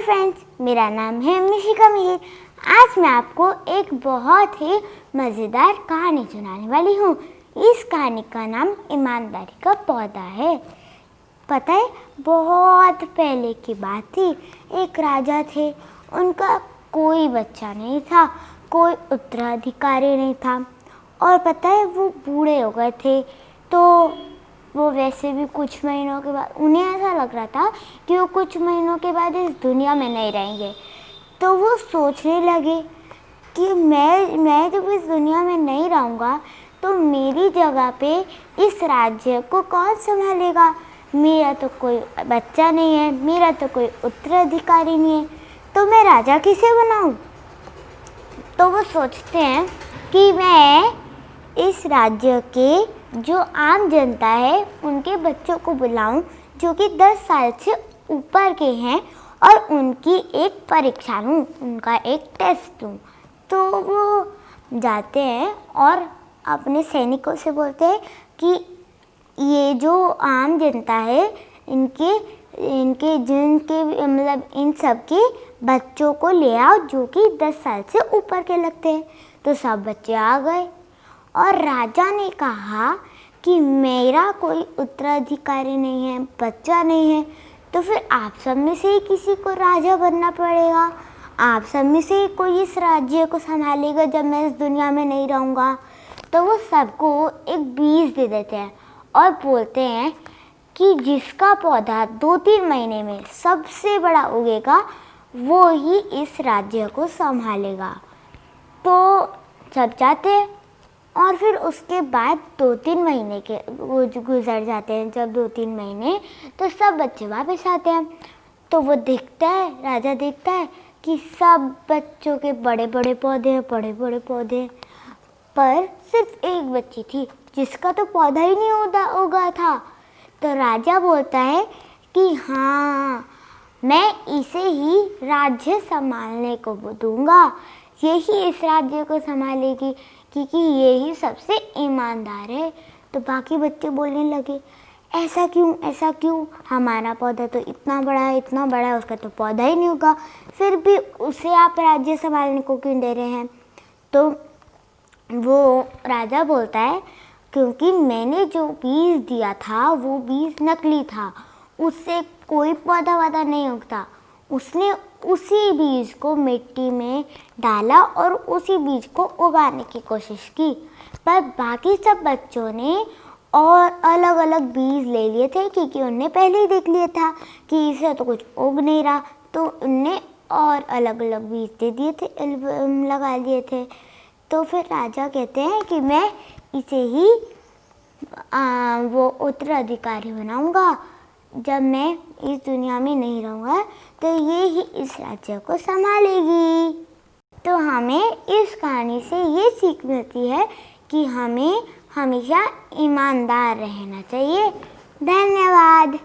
Friends, मेरा नाम है मिशिका मिहिर। आज मैं आपको एक बहुत ही मज़ेदार कहानी सुनाने वाली हूँ। इस कहानी का नाम ईमानदारी का पौधा है। पता है, बहुत पहले की बात थी। एक राजा थे, उनका कोई बच्चा नहीं था, कोई उत्तराधिकारी नहीं था। और पता है, वो बूढ़े हो गए थे। तो वो वैसे भी कुछ महीनों के बाद उन्हें ऐसा लग रहा था कि वो कुछ महीनों के बाद इस दुनिया में नहीं रहेंगे। तो वो सोचने लगे कि मैं जब इस दुनिया में नहीं रहूँगा तो मेरी जगह पे इस राज्य को कौन संभालेगा। मेरा तो कोई बच्चा नहीं है, मेरा तो कोई उत्तराधिकारी नहीं है, तो मैं राजा किसे बनाऊँ। तो वो सोचते हैं कि मैं इस राज्य के जो आम जनता है उनके बच्चों को बुलाऊं जो कि 10 साल से ऊपर के हैं और उनकी एक परीक्षा लूँ, उनका एक टेस्ट लूँ। तो वो जाते हैं और अपने सैनिकों से बोलते हैं कि ये जो आम जनता है इनके जिनके मतलब इन सब के बच्चों को ले आओ जो कि 10 साल से ऊपर के लगते हैं। तो सब बच्चे आ गए और राजा ने कहा कि मेरा कोई उत्तराधिकारी नहीं है, बच्चा नहीं है, तो फिर आप सब में से ही किसी को राजा बनना पड़ेगा। आप सब में से ही कोई इस राज्य को संभालेगा जब मैं इस दुनिया में नहीं रहूँगा। तो वो सबको एक बीज दे देते हैं और बोलते हैं कि जिसका पौधा 2-3 महीने में सबसे बड़ा उगेगा वो ही इस राज्य को संभालेगा। तो सब जाते हैं और फिर उसके बाद 2-3 महीने के वो गुजर जाते हैं। जब 2-3 महीने तो सब बच्चे वापस आते हैं। तो वो देखता है, राजा देखता है कि सब बच्चों के बड़े बड़े पौधे हैं, बड़े बड़े पौधे, पर सिर्फ एक बच्ची थी जिसका तो पौधा ही नहीं उगा था। तो राजा बोलता है कि हाँ, मैं इसे ही राज्य संभालने को दूंगा, यही इस राज्य को संभालेगी क्योंकि ये ही सबसे ईमानदार है। तो बाकी बच्चे बोलने लगे, ऐसा क्यों, हमारा पौधा तो इतना बड़ा है, उसका तो पौधा ही नहीं होगा, फिर भी उसे आप राज्य संभालने को क्यों दे रहे हैं। तो वो राजा बोलता है क्योंकि मैंने जो बीज दिया था वो बीज नकली था, उससे कोई पौधा नहीं उगता। उसने उसी बीज को मिट्टी में डाला और उसी बीज को उगाने की कोशिश की, पर बाकी सब बच्चों ने और अलग अलग बीज ले लिए थे क्योंकि उनने पहले ही देख लिया था कि इसे तो कुछ उग नहीं रहा। तो उनने और अलग अलग बीज दे दिए थे, लगा लिए थे। तो फिर राजा कहते हैं कि मैं इसे ही वो उत्तराधिकारी बनाऊंगा, जब मैं इस दुनिया में नहीं रहूँगा तो ये ही इस राज्य को संभालेगी। तो हमें इस कहानी से ये सीख मिलती है कि हमें हमेशा ईमानदार रहना चाहिए। धन्यवाद।